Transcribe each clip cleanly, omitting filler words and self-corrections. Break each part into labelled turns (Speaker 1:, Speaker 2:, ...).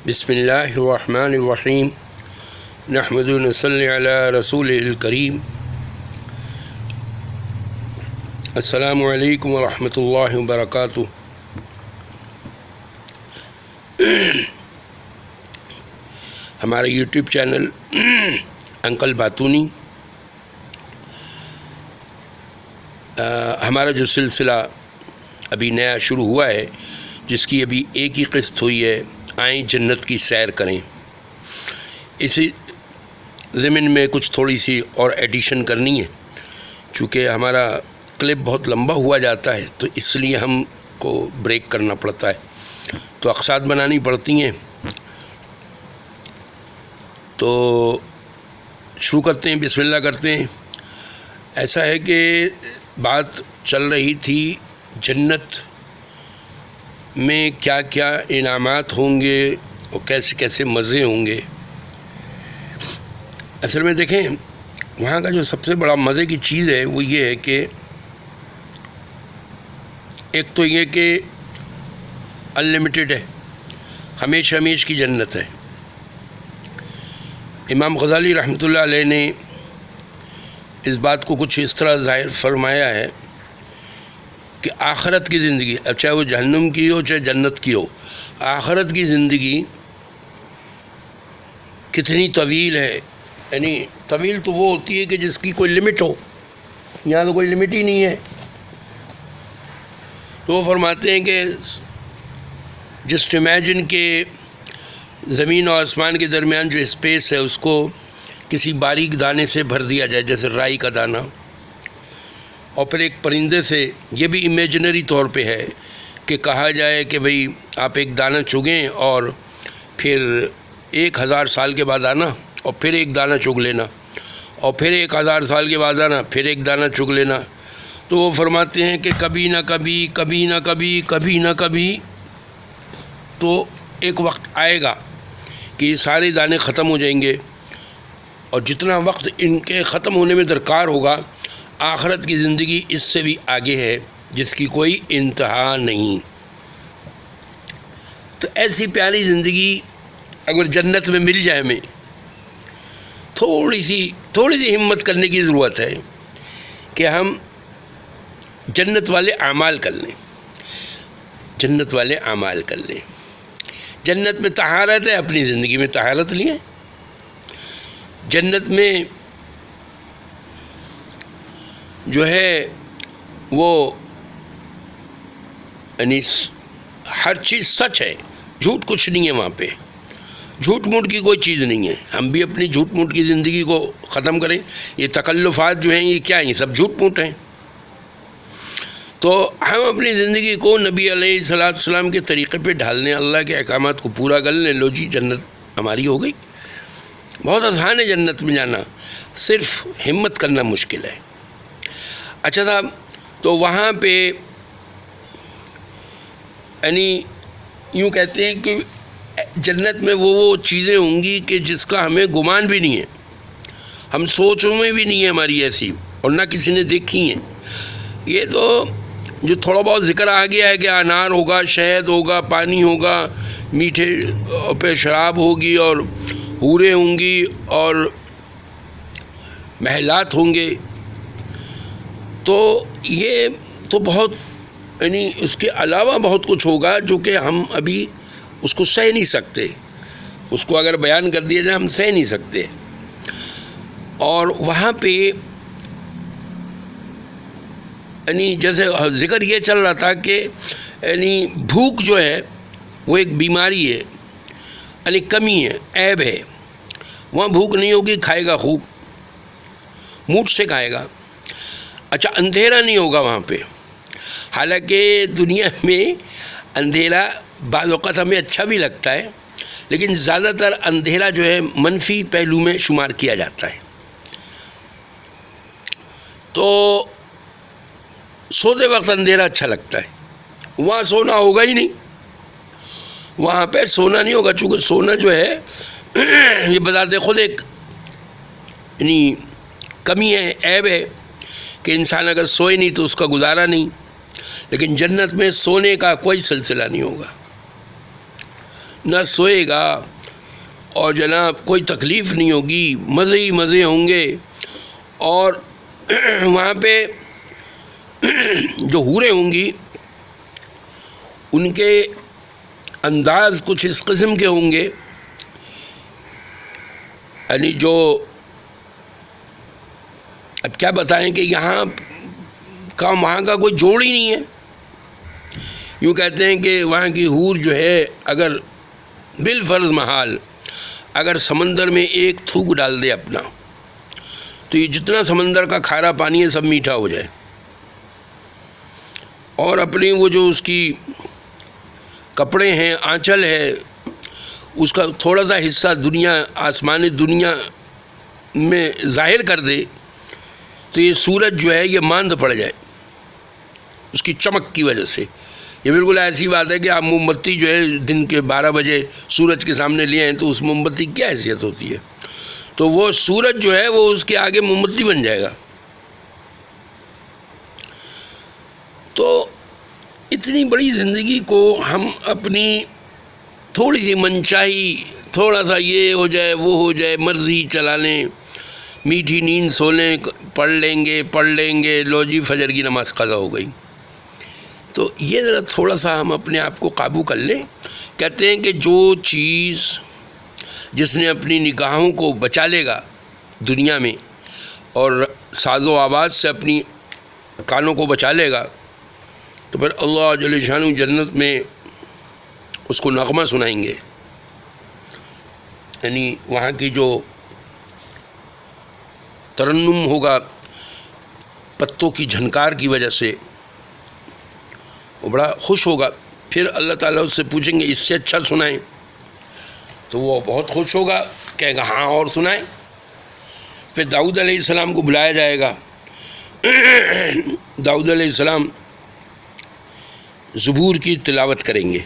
Speaker 1: بسم اللہ الرحمن الرحیم نحمد و نصلی علی رسول الکریم السلام علیکم ورحمۃ اللہ وبرکاتہ۔ ہمارا یوٹیوب چینل انکل باتونی، ہمارا جو سلسلہ ابھی نیا شروع ہوا ہے، جس کی ابھی ایک ہی قسط ہوئی ہے، آئیں جنت کی سیر کریں، اسی ضمن میں کچھ تھوڑی سی اور ایڈیشن کرنی ہے۔ چونکہ ہمارا کلپ بہت لمبا ہوا جاتا ہے تو اس لیے ہم کو بریک کرنا پڑتا ہے، تو اقساط بنانی پڑتی ہیں۔ تو شروع کرتے ہیں، بسم اللہ کرتے ہیں۔ ایسا ہے کہ بات چل رہی تھی جنت میں کیا کیا انعامات ہوں گے اور کیسے کیسے مزے ہوں گے۔ اصل میں دیکھیں، وہاں کا جو سب سے بڑا مزے کی چیز ہے وہ یہ ہے کہ ایک تو یہ کہ انلمیٹڈ ہے، ہمیشہ ہمیش کی جنت ہے۔ امام غزالی رحمۃ اللہ علیہ نے اس بات کو کچھ اس طرح ظاہر فرمایا ہے کہ آخرت کی زندگی، اب چاہے وہ جہنم کی ہو چاہے جنت کی ہو، آخرت کی زندگی کتنی طویل ہے۔ یعنی طویل تو وہ ہوتی ہے کہ جس کی کوئی لمٹ ہو، یہاں تو کوئی لمٹ ہی نہیں ہے۔ تو وہ فرماتے ہیں کہ جسٹ امیجن کہ زمین اور آسمان کے درمیان جو اسپیس ہے اس کو کسی باریک دانے سے بھر دیا جائے، جیسے رائی کا دانہ، اور پھر ایک پرندے سے، یہ بھی امیجنری طور پہ ہے کہ کہا جائے کہ بھئی آپ ایک دانہ چگیں اور پھر 1000 سال کے بعد آنا اور پھر ایک دانہ چگ لینا، اور پھر 1000 سال کے بعد آنا پھر ایک دانہ چگ لینا۔ تو وہ فرماتے ہیں کہ کبھی نہ کبھی، کبھی نہ کبھی، کبھی نہ کبھی تو ایک وقت آئے گا کہ یہ سارے دانے ختم ہو جائیں گے، اور جتنا وقت ان کے ختم ہونے میں درکار ہوگا، آخرت کی زندگی اس سے بھی آگے ہے جس کی کوئی انتہا نہیں۔ تو ایسی پیاری زندگی اگر جنت میں مل جائے، ہمیں تھوڑی سی ہمت کرنے کی ضرورت ہے کہ ہم جنت والے اعمال کر لیں، جنت والے اعمال کر لیں۔ جنت میں طہارت ہے، اپنی زندگی میں طہارت لیں۔ جنت میں جو ہے وہ یعنی ہر چیز سچ ہے، جھوٹ کچھ نہیں ہے وہاں پہ، جھوٹ موٹ کی کوئی چیز نہیں ہے۔ ہم بھی اپنی جھوٹ موٹ کی زندگی کو ختم کریں۔ یہ تکلفات جو ہیں یہ کیا ہیں؟ یہ سب جھوٹ موٹ ہیں۔ تو ہم اپنی زندگی کو نبی علیہ السلام کے طریقے پہ ڈھالنے، اللہ کے احکامات کو پورا کر لیں، لو جی جنت ہماری ہو گئی۔ بہت آسان ہے جنت میں جانا، صرف ہمت کرنا مشکل ہے۔ اچھا صاحب، تو وہاں پہ یعنی یوں کہتے ہیں کہ جنت میں وہ چیزیں ہوں گی کہ جس کا ہمیں گمان بھی نہیں ہے، ہم سوچوں میں بھی نہیں ہے ہماری ایسی، اور نہ کسی نے دیکھی ہیں۔ یہ تو جو تھوڑا بہت ذکر آ گیا ہے کہ انار ہوگا، شہد ہوگا، پانی ہوگا، میٹھے پہ شراب ہوگی، اور حوریں ہوں گی، اور محلات ہوں گے، تو یہ تو بہت یعنی اس کے علاوہ بہت کچھ ہوگا جو کہ ہم ابھی اس کو سہ نہیں سکتے۔ اس کو اگر بیان کر دیا جائے ہم سہ نہیں سکتے۔ اور وہاں پہ یعنی جیسے ذکر یہ چل رہا تھا کہ یعنی بھوک جو ہے وہ ایک بیماری ہے، یعنی کمی ہے، عیب ہے۔ وہاں بھوک نہیں ہوگی، کھائے گا خوب، موٹ سے کھائے گا۔ اچھا، اندھیرا نہیں ہوگا وہاں پہ، حالانکہ دنیا میں اندھیرا بعض اوقات ہمیں اچھا بھی لگتا ہے، لیکن زیادہ تر اندھیرا جو ہے منفی پہلو میں شمار کیا جاتا ہے۔ تو سوتے وقت اندھیرا اچھا لگتا ہے، وہاں سونا ہوگا ہی نہیں، وہاں پہ سونا نہیں ہوگا، چونکہ سونا جو ہے یہ بذات خود ایک یعنی کمی ہے، عیب ہے کہ انسان اگر سوئے نہیں تو اس کا گزارا نہیں۔ لیکن جنت میں سونے کا کوئی سلسلہ نہیں ہوگا، نہ سوئے گا اور جناب کوئی تکلیف نہیں ہوگی، مزے ہی مزے ہوں گے. اور وہاں پہ جو حوریں ہوں گی ان کے انداز کچھ اس قسم کے ہوں گے، یعنی جو اب کیا بتائیں کہ یہاں کا وہاں کا کوئی جوڑ ہی نہیں ہے. یوں کہتے ہیں کہ وہاں کی حور جو ہے اگر بالفرض محال اگر سمندر میں ایک تھوک ڈال دے اپنا تو یہ جتنا سمندر کا کھارا پانی ہے سب میٹھا ہو جائے، اور اپنے وہ جو اس کی کپڑے ہیں، آنچل ہے، اس کا تھوڑا سا حصہ دنیا آسمانی دنیا میں ظاہر کر دے تو یہ سورج جو ہے یہ ماند پڑ جائے اس کی چمک کی وجہ سے. یہ بالکل ایسی بات ہے کہ آپ موم بتی جو ہے دن کے 12 بجے سورج کے سامنے لے آئیں تو اس موم بتی کی کیا حیثیت ہوتی ہے، تو وہ سورج جو ہے وہ اس کے آگے موم بتی بن جائے گا. تو اتنی بڑی زندگی کو ہم اپنی تھوڑی سی منچاہی، تھوڑا سا یہ ہو جائے وہ ہو جائے، مرضی چلا لیں، میٹھی نیند سو لیں، پڑھ لیں گے، لو جی فجر کی نماز قضا ہو گئی. تو یہ ذرا تھوڑا سا ہم اپنے آپ کو قابو کر لیں. کہتے ہیں کہ جو چیز جس نے اپنی نگاہوں کو بچا لے گا دنیا میں اور ساز و آواز سے اپنی کانوں کو بچا لے گا تو پھر اللہ جل شانہ جنت میں اس کو نغمہ سنائیں گے. یعنی وہاں کی جو ترنم ہوگا پتوں کی جھنکار کی وجہ سے وہ بڑا خوش ہوگا. پھر اللہ تعالیٰ اس سے پوچھیں گے اس سے اچھا سنائیں، تو وہ بہت خوش ہوگا، کہے گا ہاں اور سنائیں. پھر داؤد علیہ السلام کو بلایا جائے گا. داؤد علیہ السلام زبور کی تلاوت کریں گے.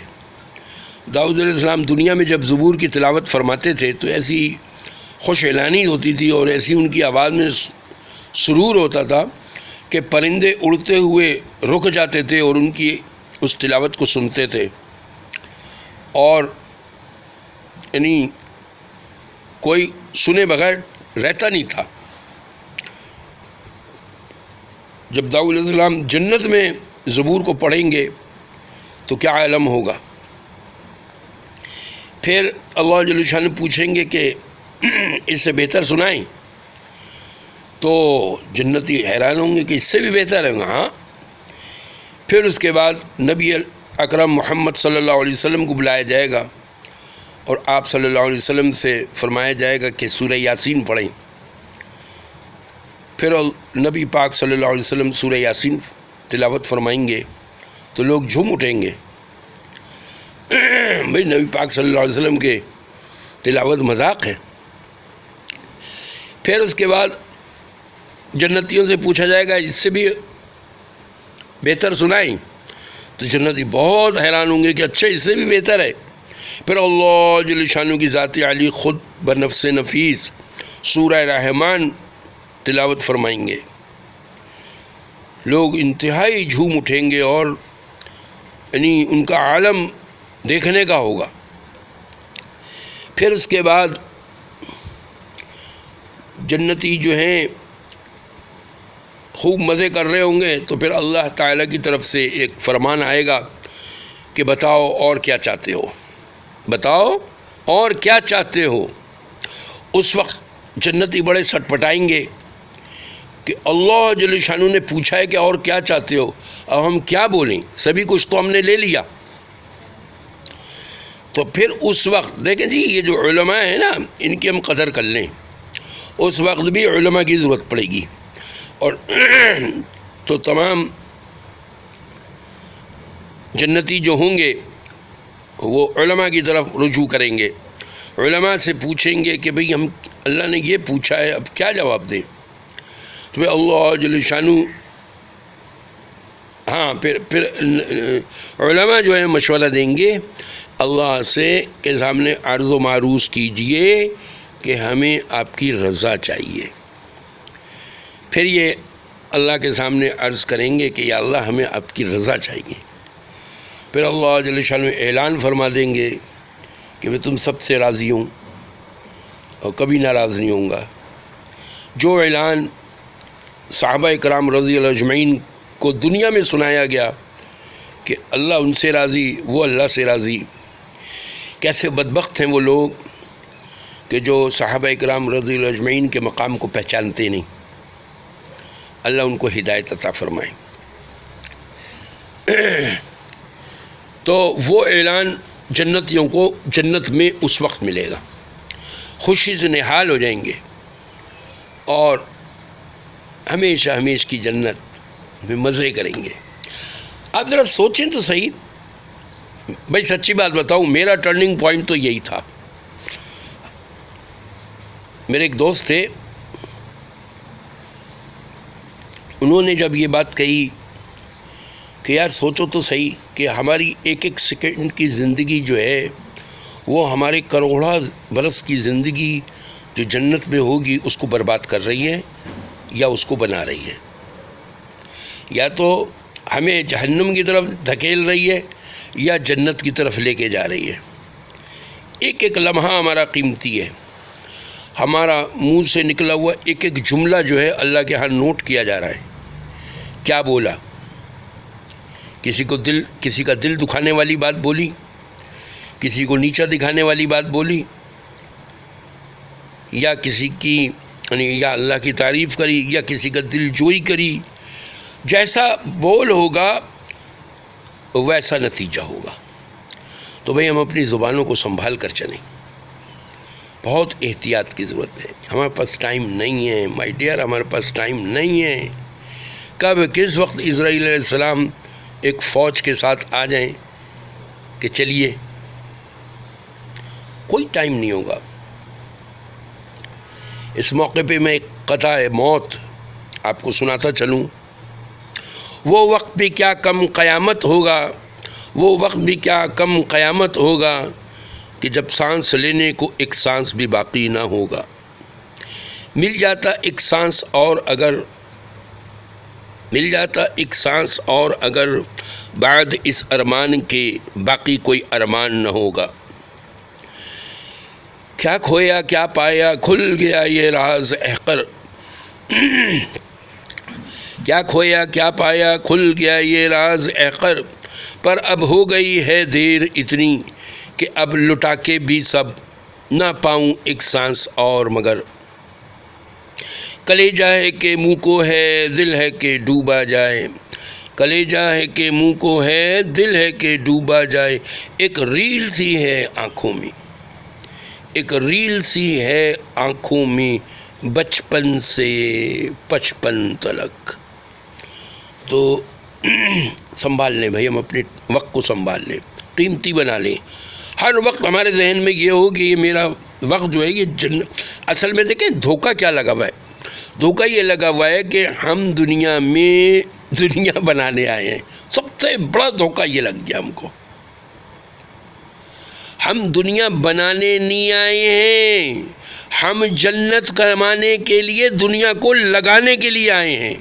Speaker 1: داؤد علیہ السلام دنیا میں جب زبور کی تلاوت فرماتے تھے تو ایسی خوش اعلانی ہوتی تھی اور ایسی ان کی آواز میں سرور ہوتا تھا کہ پرندے اڑتے ہوئے رک جاتے تھے اور ان کی اس تلاوت کو سنتے تھے، اور یعنی کوئی سنے بغیر رہتا نہیں تھا. جب داؤد علیہ السلام جنت میں زبور کو پڑھیں گے تو کیا عالم ہوگا. پھر اللہ جل شانہ پوچھیں گے کہ اس سے بہتر سنائیں، تو جنتی حیران ہوں گے کہ اس سے بھی بہتر ہے. ہاں. پھر اس کے بعد نبی اکرم محمد صلی اللہ علیہ وسلم کو بلایا جائے گا اور آپ صلی اللہ علیہ وسلم سے فرمایا جائے گا کہ سورہ یاسین پڑھیں. پھر نبی پاک صلی اللہ علیہ وسلم سورہ یاسین تلاوت فرمائیں گے تو لوگ جھوم اٹھیں گے. بھئی نبی پاک صلی اللہ علیہ وسلم کے تلاوت مذاق ہے. پھر اس کے بعد جنتیوں سے پوچھا جائے گا اس سے بھی بہتر سنائیں، تو جنتی بہت حیران ہوں گے کہ اچھا اس سے بھی بہتر ہے. پھر اللہ جل شانہ کی ذات علی خود بنفس نفیس سورہ رحمان تلاوت فرمائیں گے. لوگ انتہائی جھوم اٹھیں گے اور یعنی ان کا عالم دیکھنے کا ہوگا. پھر اس کے بعد جنتی جو ہیں خوب مزے کر رہے ہوں گے تو پھر اللہ تعالیٰ کی طرف سے ایک فرمان آئے گا کہ بتاؤ اور کیا چاہتے ہو، بتاؤ اور کیا چاہتے ہو. اس وقت جنتی بڑے سٹ پٹائیں گے کہ اللہ جل شانہ نے پوچھا ہے کہ اور کیا چاہتے ہو، اب ہم کیا بولیں، سبھی کچھ تو ہم نے لے لیا. تو پھر اس وقت دیکھیں جی یہ جو علماء ہیں نا ان کی ہم قدر کر لیں، اس وقت بھی علماء کی ضرورت پڑے گی. اور تو تمام جنتی جو ہوں گے وہ علماء کی طرف رجوع کریں گے، علماء سے پوچھیں گے کہ بھئی ہم اللہ نے یہ پوچھا ہے اب کیا جواب دیں. تو پھر اللہ جل شانہ ہاں پھر علماء جو ہے مشورہ دیں گے اللہ سے کہ سامنے عرض و معروض کیجئے کہ ہمیں آپ کی رضا چاہیے. پھر یہ اللہ کے سامنے عرض کریں گے کہ یا اللہ ہمیں آپ کی رضا چاہیے. پھر اللہ جل شانہ اعلان فرما دیں گے کہ میں تم سب سے راضی ہوں اور کبھی ناراض نہیں ہوں گا۔ جو اعلان صحابہ کرام رضی اللہ اجمعین کو دنیا میں سنایا گیا کہ اللہ ان سے راضی، وہ اللہ سے راضی، کیسے بدبخت ہیں وہ لوگ کہ جو صحابہ کرام رضی اللہ اجمعین کے مقام کو پہچانتے نہیں۔ اللہ ان کو ہدایت عطا فرمائے۔ تو وہ اعلان جنتیوں کو جنت میں اس وقت ملے گا، خوشی سے نہال ہو جائیں گے اور ہمیشہ ہمیشہ کی جنت میں مزے کریں گے۔ آپ ذرا سوچیں تو صحیح، بھائی سچی بات بتاؤں، میرا ٹرننگ پوائنٹ تو یہی تھا۔ میرے ایک دوست تھے، انہوں نے جب یہ بات کہی کہ یار سوچو تو صحیح کہ ہماری ایک ایک سیکنڈ کی زندگی جو ہے وہ ہمارے کروڑا برس کی زندگی جو جنت میں ہوگی اس کو برباد کر رہی ہے یا اس کو بنا رہی ہے، یا تو ہمیں جہنم کی طرف دھکیل رہی ہے یا جنت کی طرف لے کے جا رہی ہے۔ ایک ایک لمحہ ہمارا قیمتی ہے، ہمارا منہ سے نکلا ہوا ایک ایک جملہ جو ہے اللہ کے ہاں نوٹ کیا جا رہا ہے۔ کیا بولا، کسی کا دل دکھانے والی بات بولی، کسی کو نیچا دکھانے والی بات بولی، یا کسی کی یا اللہ کی تعریف کری یا کسی کا دل جوئی کری، جیسا بول ہوگا ویسا نتیجہ ہوگا۔ تو بھئی ہم اپنی زبانوں کو سنبھال کر چلیں، بہت احتیاط کی ضرورت ہے۔ ہمارے پاس ٹائم نہیں ہے مائی ڈیئر، ہمارے پاس ٹائم نہیں ہے۔ کب کس وقت اسرائیل علیہ السلام ایک فوج کے ساتھ آ جائیں کہ چلیے، کوئی ٹائم نہیں ہوگا۔ اس موقع پہ میں ایک قطع موت آپ کو سناتا چلوں۔ وہ وقت بھی کیا کم قیامت ہوگا، وہ وقت بھی کیا کم قیامت ہوگا کہ جب سانس لینے کو ایک سانس بھی باقی نہ ہوگا۔ مل جاتا ایک سانس اور اگر بعد اس ارمان کے باقی کوئی ارمان نہ ہوگا۔ کیا کھویا کیا پایا کھل گیا یہ راز احقر، کیا کھویا کیا پایا کھل گیا یہ راز احقر، پر اب ہو گئی ہے دیر اتنی کہ اب لٹا کے بھی سب نہ پاؤں ایک سانس اور مگر۔ کلیجہ ہے کہ منہ کو ہے دل ہے کہ ڈوبا جائے، کلیجہ ہے کہ منہ کو ہے دل ہے کہ ڈوبا جائے، ایک ریل سی ہے آنکھوں میں، ایک ریل سی ہے آنکھوں میں بچپن سے پچپن تلک۔ تو سنبھال لیں بھائی، ہم اپنے وقت کو سنبھال لیں، قیمتی بنا لیں۔ ہر وقت ہمارے ذہن میں یہ ہو کہ یہ میرا وقت جو ہے یہ اصل میں دیکھیں دھوکہ کیا لگا ہوا ہے، دھوکہ یہ لگا ہوا ہے کہ ہم دنیا میں دنیا بنانے آئے ہیں۔ سب سے بڑا دھوکہ یہ لگ گیا ہم کو، ہم دنیا بنانے نہیں آئے ہیں، ہم جنت کمانے کے لیے دنیا کو لگانے کے لیے آئے ہیں۔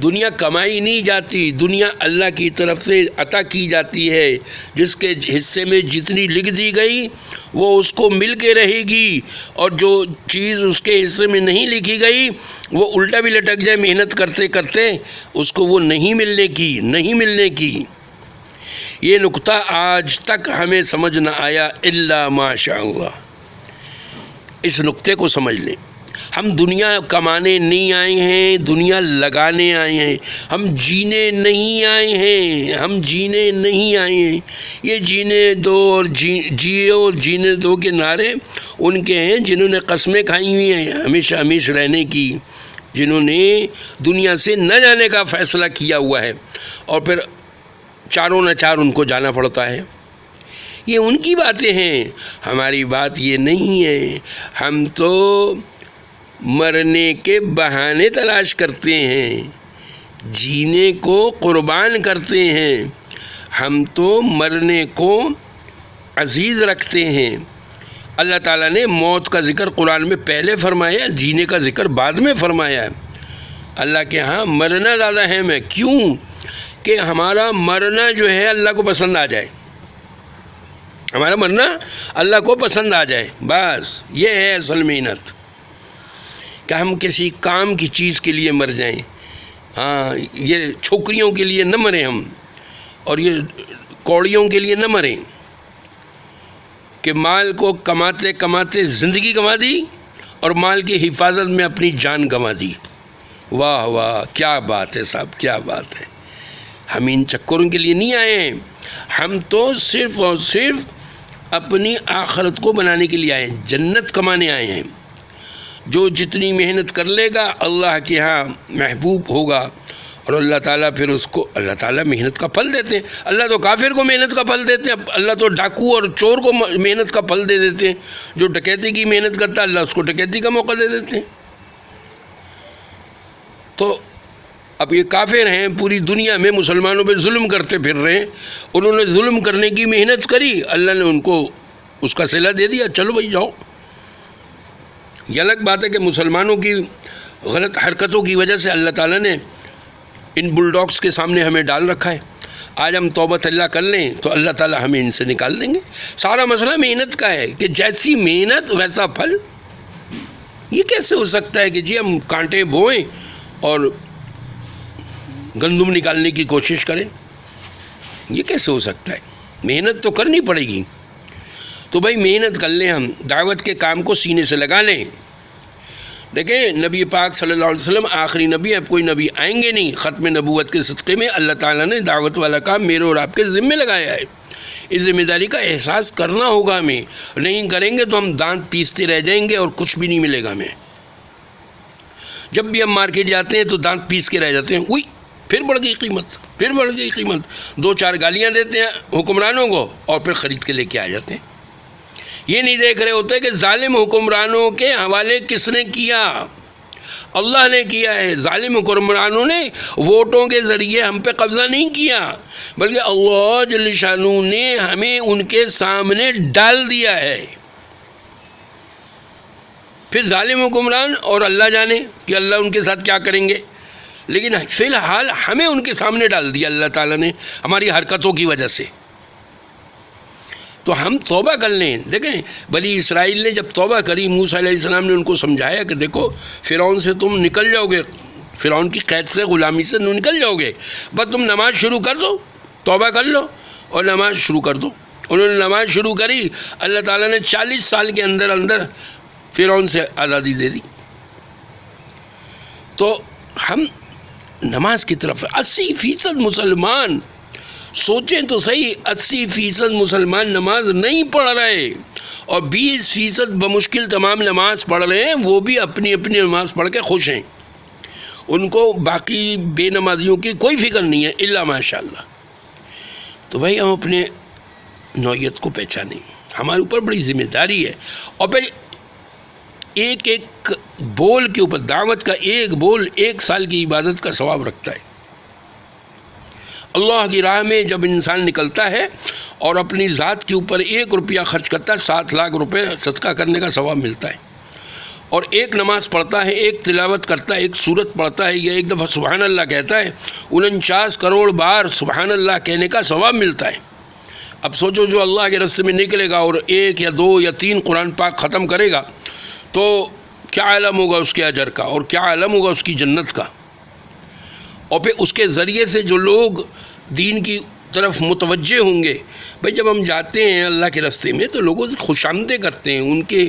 Speaker 1: دنیا کمائی نہیں جاتی، دنیا اللہ کی طرف سے عطا کی جاتی ہے، جس کے حصے میں جتنی لکھ دی گئی وہ اس کو مل کے رہے گی، اور جو چیز اس کے حصے میں نہیں لکھی گئی وہ الٹا بھی لٹک جائے محنت کرتے کرتے اس کو وہ نہیں ملنے کی۔ یہ نقطہ آج تک ہمیں سمجھ نہ آیا الا ماشاء اللہ۔ اس نقطے کو سمجھ لیں، ہم دنیا کمانے نہیں آئے ہیں، دنیا لگانے آئے ہیں، ہم جینے نہیں آئے ہیں، ہم جینے نہیں آئے ہیں۔ یہ جینے دو اور جیے اور جینے دو کے نعرے ان کے ہیں جنہوں نے قسمیں کھائی ہوئی ہیں ہمیشہ ہمیشہ رہنے کی، جنہوں نے دنیا سے نہ جانے کا فیصلہ کیا ہوا ہے اور پھر چاروں نہ چار ان کو جانا پڑتا ہے۔ یہ ان کی باتیں ہیں، ہماری بات یہ نہیں ہے۔ ہم تو مرنے کے بہانے تلاش کرتے ہیں، جینے کو قربان کرتے ہیں۔ ہم تو مرنے کو عزیز رکھتے ہیں۔ اللہ تعالیٰ نے موت کا ذکر قرآن میں پہلے فرمایا، جینے کا ذکر بعد میں فرمایا۔ اللہ کے ہاں مرنا زیادہ اہم ہے۔ کیوں؟ کہ ہمارا مرنا جو ہے اللہ کو پسند آ جائے، ہمارا مرنا اللہ کو پسند آ جائے، بس یہ ہے اصل محنت، کہ ہم کسی کام کی چیز کے لیے مر جائیں۔ ہاں، یہ چھوکریوں کے لیے نہ مریں ہم، اور یہ کوڑیوں کے لیے نہ مریں کہ مال کو کماتے کماتے زندگی گنوا دی اور مال کی حفاظت میں اپنی جان گنوا دی۔ واہ واہ، کیا بات ہے صاحب، کیا بات ہے۔ ہم ان چکروں کے لیے نہیں آئے ہیں، ہم تو صرف اور صرف اپنی آخرت کو بنانے کے لیے آئے ہیں، جنت کمانے آئے ہیں۔ جو جتنی محنت کر لے گا اللہ کے ہاں محبوب ہوگا، اور اللہ تعالیٰ پھر اس کو، اللہ تعالیٰ محنت کا پھل دیتے ہیں۔ اللہ تو کافر کو محنت کا پھل دیتے ہیں، اللہ تو ڈاکو اور چور کو محنت کا پھل دے دیتے ہیں۔ جو ڈکیتی کی محنت کرتا ہے اللہ اس کو ڈکیتی کا موقع دے دیتے ہیں۔ تو اب یہ کافر ہیں، پوری دنیا میں مسلمانوں پہ ظلم کرتے پھر رہے ہیں، انہوں نے ظلم کرنے کی محنت کری، اللہ نے ان کو اس کا صلہ دے دیا، چلو بھائی جاؤ۔ یہ الگ بات ہے کہ مسلمانوں کی غلط حرکتوں کی وجہ سے اللہ تعالیٰ نے ان بل ڈاگس کے سامنے ہمیں ڈال رکھا ہے۔ آج ہم توبہ اللہ کر لیں تو اللہ تعالیٰ ہمیں ان سے نکال دیں گے۔ سارا مسئلہ محنت کا ہے کہ جیسی محنت ویسا پھل۔ یہ کیسے ہو سکتا ہے کہ جی ہم کانٹے بوئیں اور گندم نکالنے کی کوشش کریں؟ یہ کیسے ہو سکتا ہے؟ محنت تو کرنی پڑے گی۔ تو بھائی محنت کر لیں، ہم دعوت کے کام کو سینے سے لگا لیں۔ دیکھیں نبی پاک صلی اللہ علیہ وسلم آخری نبی، اب کوئی نبی آئیں گے نہیں۔ ختم نبوت کے صدقے میں اللہ تعالیٰ نے دعوت والا کام میرے اور آپ کے ذمہ لگایا ہے۔ اس ذمہ داری کا احساس کرنا ہوگا ہمیں، نہیں کریں گے تو ہم دانت پیستے رہ جائیں گے اور کچھ بھی نہیں ملے گا ہمیں۔ جب بھی ہم مارکیٹ جاتے ہیں تو دانت پیس کے رہ جاتے ہیں، اوئی پھر بڑھ گئی قیمت، پھر بڑھ گئی قیمت، 2-4 گالیاں دیتے ہیں حکمرانوں کو اور پھر خرید کے لے کے آ جاتے ہیں۔ یہ نہیں دیکھ رہے ہوتے کہ ظالم حکمرانوں کے حوالے کس نے کیا؟ اللہ نے کیا ہے۔ ظالم حکمرانوں نے ووٹوں کے ذریعے ہم پہ قبضہ نہیں کیا، بلکہ اللہ جل شانہ نے ہمیں ان کے سامنے ڈال دیا ہے۔ پھر ظالم حکمران اور اللہ جانے کہ اللہ ان کے ساتھ کیا کریں گے، لیکن فی الحال ہمیں ان کے سامنے ڈال دیا اللہ تعالیٰ نے ہماری حرکتوں کی وجہ سے۔ تو ہم توبہ کر لیں۔ دیکھیں بنی اسرائیل نے جب توبہ کری، موسیٰ علیہ السلام نے ان کو سمجھایا کہ دیکھو فرعون سے تم نکل جاؤ گے، فرعون کی قید سے، غلامی سے نکل جاؤ گے، بس تم نماز شروع کر دو، توبہ کر لو اور نماز شروع کر دو۔ انہوں نے نماز شروع کری، اللہ تعالیٰ نے 40 سال کے اندر اندر فرعون سے آزادی دے دی۔ تو ہم نماز کی طرف 80% مسلمان، سوچیں تو صحیح، 80% مسلمان نماز نہیں پڑھ رہے اور 20% بمشکل تمام نماز پڑھ رہے ہیں، وہ بھی اپنی اپنی نماز پڑھ کے خوش ہیں، ان کو باقی بے نمازیوں کی کوئی فکر نہیں ہے الا ماشاءاللہ۔ تو بھائی ہم اپنے نوعیت کو پہچانیں، ہمارے اوپر بڑی ذمہ داری ہے۔ اور پھر ایک ایک بول کے اوپر، دعوت کا ایک بول 1 سال کی عبادت کا ثواب رکھتا ہے۔ اللہ کی راہ میں جب انسان نکلتا ہے اور اپنی ذات کے اوپر 1 روپیہ خرچ کرتا ہے، 7 لاکھ روپے صدقہ کرنے کا ثواب ملتا ہے۔ اور 1 نماز پڑھتا ہے، 1 تلاوت کرتا ہے، 1 سورت پڑھتا ہے، یا 1 دفعہ سبحان اللہ کہتا ہے، 49 کروڑ بار سبحان اللہ کہنے کا ثواب ملتا ہے۔ اب سوچو جو اللہ کے راستے میں نکلے گا اور 1 یا 2 یا 3 قرآن پاک ختم کرے گا تو کیا عالم ہوگا اس کے اجر کا، اور کیا عالم ہوگا اس کی جنت کا۔ اور پھر اس کے ذریعے سے جو لوگ دین کی طرف متوجہ ہوں گے، بھائی جب ہم جاتے ہیں اللہ کے راستے میں تو لوگوں سے خوش آمدید کرتے ہیں، ان کے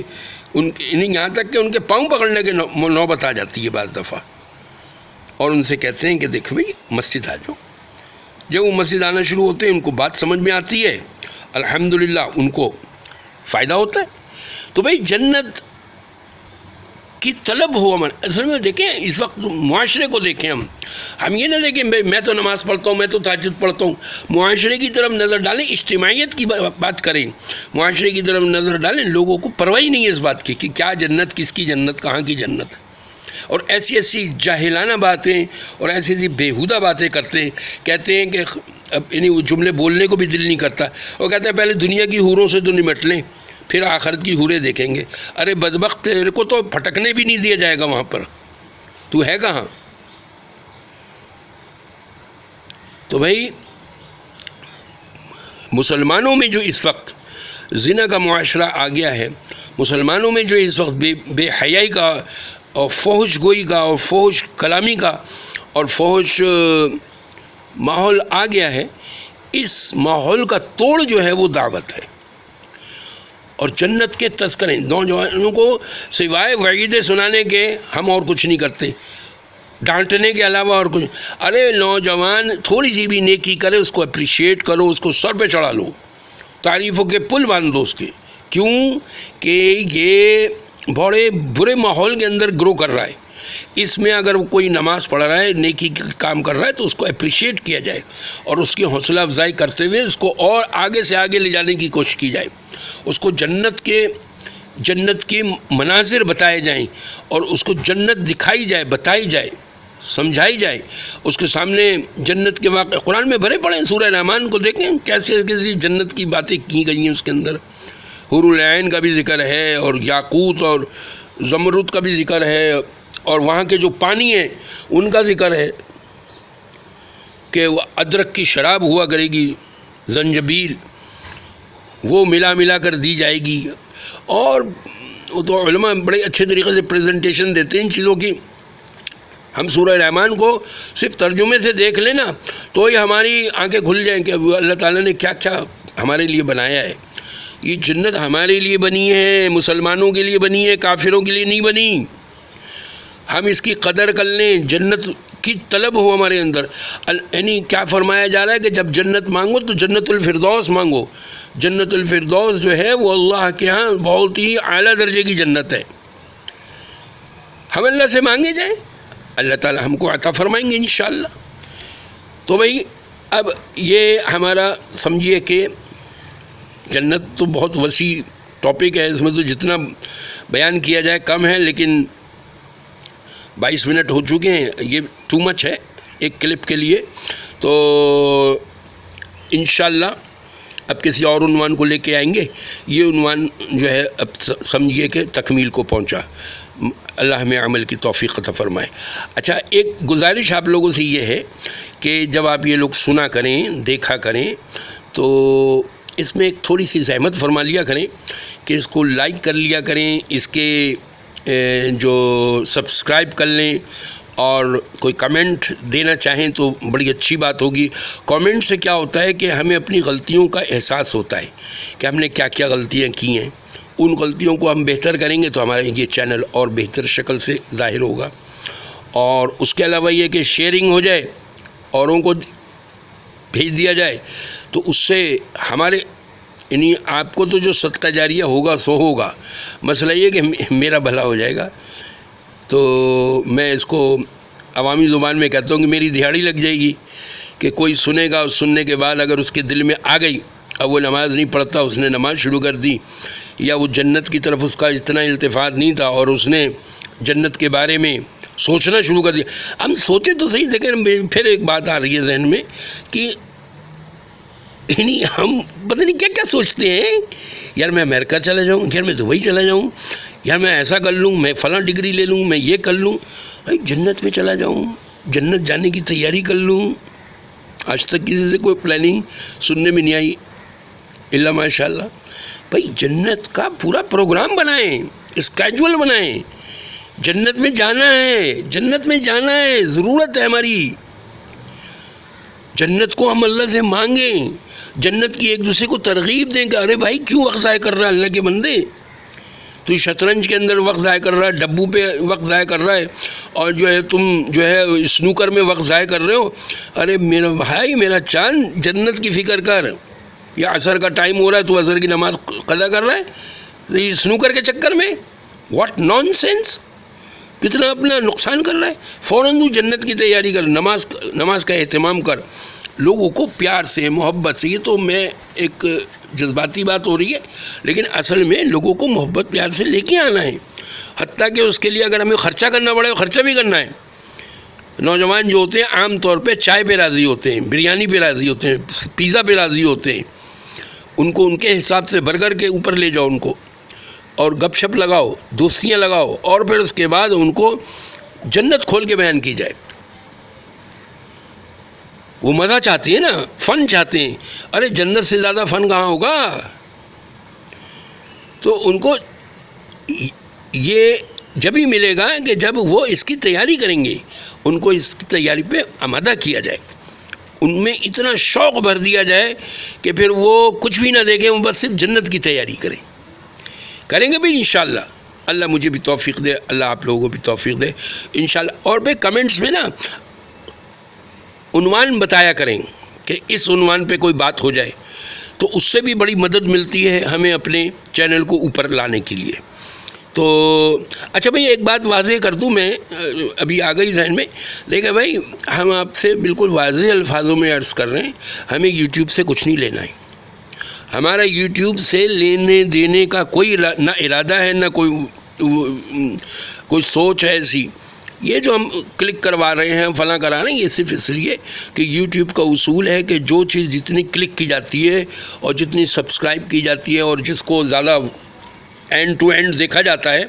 Speaker 1: یہاں تک کہ ان کے پاؤں پکڑنے کے نوبت آ جاتی ہے بعض دفعہ، اور ان سے کہتے ہیں کہ دیکھ بھائی مسجد آ جاؤ۔ جب وہ مسجد آنا شروع ہوتے ہیں ان کو بات سمجھ میں آتی ہے، الحمدللہ ان کو فائدہ ہوتا ہے۔ تو بھائی جنت کی طلب ہو ہمارے اصل میں۔ دیکھیں اس وقت معاشرے کو دیکھیں، ہم یہ نہ دیکھیں میں تو نماز پڑھتا ہوں، میں تو تہجد پڑھتا ہوں، معاشرے کی طرف نظر ڈالیں، اجتماعیت کی بات کریں، معاشرے کی طرف نظر ڈالیں۔ لوگوں کو پرواہ نہیں ہے اس بات کی کہ کیا جنت، کس کی جنت، کہاں کی جنت، اور ایسی ایسی جاہلانہ باتیں اور ایسی ایسی بیہودہ باتیں کرتے ہیں، کہتے ہیں کہ اب انہیں وہ جملے بولنے کو بھی دل نہیں کرتا، وہ کہتے ہیں پہلے دنیا کی حوروں سے تو نمٹ لیں پھر آخرت کی حوریں دیکھیں گے۔ ارے بدبخت تیرے کو تو پھٹکنے بھی نہیں دیا جائے گا وہاں پر، تو ہے کہاں؟ تو بھائی مسلمانوں میں جو اس وقت زنا کا معاشرہ آ گیا ہے مسلمانوں میں، جو اس وقت بے حیائی کا اور فحش گوئی کا اور فحش کلامی کا اور فحش ماحول آ گیا ہے، اس ماحول کا توڑ جو ہے وہ دعوت ہے اور جنت کے تذکرے۔ نوجوانوں کو سوائے وعیدیں سنانے کے ہم اور کچھ نہیں کرتے، ڈانٹنے کے علاوہ اور کچھ۔ ارے نوجوان تھوڑی سی بھی نیکی کرے، اس کو اپریشیٹ کرو، اس کو سر پہ چڑھا لو، تعریفوں کے پل باندھ دو اس کے۔ کیوں کہ یہ بڑے برے ماحول کے اندر گرو کر رہا ہے۔ اس میں اگر کوئی نماز پڑھ رہا ہے، نیکی کام کر رہا ہے، تو اس کو اپریشیٹ کیا جائے اور اس کی حوصلہ افزائی کرتے ہوئے اس کو اور آگے سے آگے لے جانے کی کوشش کی جائے، اس کو جنت کے مناظر بتائے جائیں اور اس کو جنت دکھائی جائے، بتائی جائے، سمجھائی جائے، اس کے سامنے جنت کے واقع قرآن میں بھرے پڑے ہیں۔ سورہ رحمان کو دیکھیں کیسے کیسی جنت کی باتیں کی گئی ہیں، اس کے اندر حور العین کا بھی ذکر ہے اور یاقوت اور زمرد کا بھی ذکر ہے، اور وہاں کے جو پانی ہیں ان کا ذکر ہے کہ وہ ادرک کی شراب ہوا کرے گی، زنجبیل وہ ملا کر دی جائے گی، اور وہ تو علماء بڑے اچھے طریقے سے پریزنٹیشن دیتے ہیں ان چیزوں کی۔ ہم سورہ رحمان کو صرف ترجمے سے دیکھ لیں نا تو ہی ہماری آنکھیں کھل جائیں کہ اللہ تعالیٰ نے کیا کیا ہمارے لیے بنایا ہے۔ یہ جنت ہمارے لیے بنی ہے، مسلمانوں کے لیے بنی ہے، کافروں کے لیے نہیں بنی۔ ہم اس کی قدر کر لیں، جنت کی طلب ہو ہمارے اندر۔ یعنی کیا فرمایا جا رہا ہے کہ جب جنت مانگو تو جنت الفردوس مانگو۔ جنت الفردوس جو ہے وہ اللہ کے ہاں بہت ہی اعلیٰ درجے کی جنت ہے۔ ہم اللہ سے مانگے جائیں، اللہ تعالی ہم کو عطا فرمائیں گے انشاءاللہ۔ تو بھئی اب یہ ہمارا سمجھیے کہ جنت تو بہت وسیع ٹاپک ہے، اس میں تو جتنا بیان کیا جائے کم ہے، لیکن 22 منٹ ہو چکے ہیں، یہ ٹو مچ ہے ایک کلپ کے لیے۔ تو انشاءاللہ اب کسی اور عنوان کو لے کے آئیں گے۔ یہ عنوان جو ہے اب سمجھیے کہ تکمیل کو پہنچا، اللہ ہمیں عمل کی توفیق عطا فرمائے۔ اچھا، ایک گزارش آپ لوگوں سے یہ ہے کہ جب آپ یہ لوگ سنا کریں، دیکھا کریں، تو اس میں ایک تھوڑی سی زحمت فرما لیا کریں کہ اس کو لائک کر لیا کریں، اس کے جو سبسکرائب کر لیں، اور کوئی کمنٹ دینا چاہیں تو بڑی اچھی بات ہوگی۔ کامنٹ سے کیا ہوتا ہے کہ ہمیں اپنی غلطیوں کا احساس ہوتا ہے کہ ہم نے کیا کیا غلطیاں کی ہیں، ان غلطیوں کو ہم بہتر کریں گے تو ہمارا یہ چینل اور بہتر شکل سے ظاہر ہوگا۔ اور اس کے علاوہ یہ کہ شیئرنگ ہو جائے، اوروں کو بھیج دیا جائے، تو اس سے ہمارے یعنی آپ کو تو جو صدقہ جاریہ ہوگا سو ہوگا، مسئلہ یہ کہ میرا بھلا ہو جائے گا۔ تو میں اس کو عوامی زبان میں کہتا ہوں کہ میری دہاڑی لگ جائے گی کہ کوئی سنے گا، اور سننے کے بعد اگر اس کے دل میں آ گئی، اب وہ نماز نہیں پڑھتا، اس نے نماز شروع کر دی، یا وہ جنت کی طرف اس کا اتنا التفات نہیں تھا اور اس نے جنت کے بارے میں سوچنا شروع کر دیا۔ ہم سوچے تو صحیح، لیکن پھر ایک بات آ رہی ہے ذہن میں کہ یعنی ہم پتہ نہیں کیا کیا سوچتے ہیں، یار میں امریکہ چلا جاؤں، یار میں دبئی چلا جاؤں، یار میں ایسا کر لوں، میں فلاں ڈگری لے لوں، میں یہ کر لوں، بھائی جنت میں چلا جاؤں، جنت جانے کی تیاری کر لوں۔ آج تک کسی سے کوئی پلاننگ سننے میں نہیں آئی الا ماشاء اللہ۔ بھائی جنت کا پورا پروگرام بنائیں، اسکیجول بنائیں، جنت میں جانا ہے، جنت میں جانا ہے، ضرورت ہے ہماری۔ جنت کو ہم اللہ سے مانگیں، جنت کی ایک دوسرے کو ترغیب دیں کہ ارے بھائی کیوں وقت ضائع کر رہا ہے اللہ کے بندے، تو شطرنج کے اندر وقت ضائع کر رہا ہے، ڈبو پہ وقت ضائع کر رہا ہے، اور جو ہے تم جو ہے اسنوکر میں وقت ضائع کر رہے ہو۔ ارے میرا بھائی، میرا چاند، جنت کی فکر کر۔ یا عصر کا ٹائم ہو رہا ہے تو عصر کی نماز قضا کر رہا ہے یہ اسنوکر کے چکر میں، واٹ نان سینس، کتنا اپنا نقصان کر رہا ہے۔ فوراً تو جنت کی تیاری کر، نماز کا اہتمام کر، لوگوں کو پیار سے، محبت سے۔ یہ تو میں ایک جذباتی بات ہو رہی ہے، لیکن اصل میں لوگوں کو محبت پیار سے لے کے آنا ہے، حتیٰ کہ اس کے لیے اگر ہمیں خرچہ کرنا پڑے خرچہ بھی کرنا ہے۔ نوجوان جو ہوتے ہیں عام طور پہ چائے پہ راضی ہوتے ہیں، بریانی پہ راضی ہوتے ہیں، پیزا پہ راضی ہوتے ہیں، ان کو ان کے حساب سے برگر کے اوپر لے جاؤ ان کو، اور گپ شپ لگاؤ، دوستیاں لگاؤ، اور پھر اس کے بعد ان کو جنت کھول کے بیان کی جائے۔ وہ مزہ چاہتے ہیں نا، فن چاہتے ہیں۔ ارے جنت سے زیادہ فن کہاں ہوگا؟ تو ان کو یہ جب ہی ملے گا کہ جب وہ اس کی تیاری کریں گے، ان کو اس کی تیاری پہ آمادہ کیا جائے، ان میں اتنا شوق بھر دیا جائے کہ پھر وہ کچھ بھی نہ دیکھیں، وہ بس صرف جنت کی تیاری کریں گے بھی انشاءاللہ۔ اللہ مجھے بھی توفیق دے، اللہ آپ لوگوں کو بھی توفیق دے انشاءاللہ۔ اور بھائی کمنٹس میں نا عنوان بتایا کریں کہ اس عنوان پہ کوئی بات ہو جائے تو اس سے بھی بڑی مدد ملتی ہے ہمیں اپنے چینل کو اوپر لانے کے لیے۔ تو اچھا بھائی ایک بات واضح کر دوں، میں ابھی آ گئی ذہن میں، لیکن بھائی ہم آپ سے بالکل واضح الفاظوں میں عرض کر رہے ہیں، ہمیں یوٹیوب سے کچھ نہیں لینا ہے، ہمارا یوٹیوب سے لینے دینے کا کوئی نہ ارادہ ہے، نہ کوئی سوچ ہے ایسی۔ یہ جو ہم کلک کروا رہے ہیں، فلاں کرا رہے ہیں، یہ صرف اس لیے کہ یوٹیوب کا اصول ہے کہ جو چیز جتنی کلک کی جاتی ہے اور جتنی سبسکرائب کی جاتی ہے اور جس کو زیادہ اینڈ ٹو اینڈ دیکھا جاتا ہے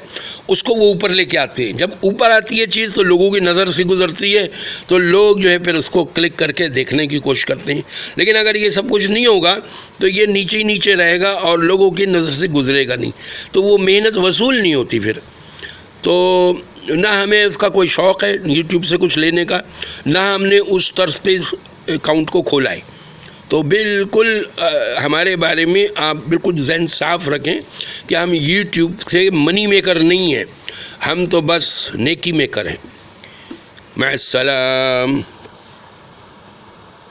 Speaker 1: اس کو وہ اوپر لے کے آتے ہیں۔ جب اوپر آتی ہے چیز تو لوگوں کی نظر سے گزرتی ہے تو لوگ جو ہے پھر اس کو کلک کر کے دیکھنے کی کوشش کرتے ہیں، لیکن اگر یہ سب کچھ نہیں ہوگا تو یہ نیچے ہی نیچے رہے گا اور لوگوں کی نظر سے گزرے گا نہیں، تو وہ محنت وصول نہیں ہوتی پھر۔ تو نہ ہمیں اس کا کوئی شوق ہے یوٹیوب سے کچھ لینے کا، نہ ہم نے اس طرز پہ اس اکاؤنٹ کو کھولا ہے۔ تو بالکل ہمارے بارے میں آپ بالکل ذہن صاف رکھیں کہ ہم یوٹیوب سے منی میکر نہیں ہیں، ہم تو بس نیکی میکر ہیں۔ مع السلام۔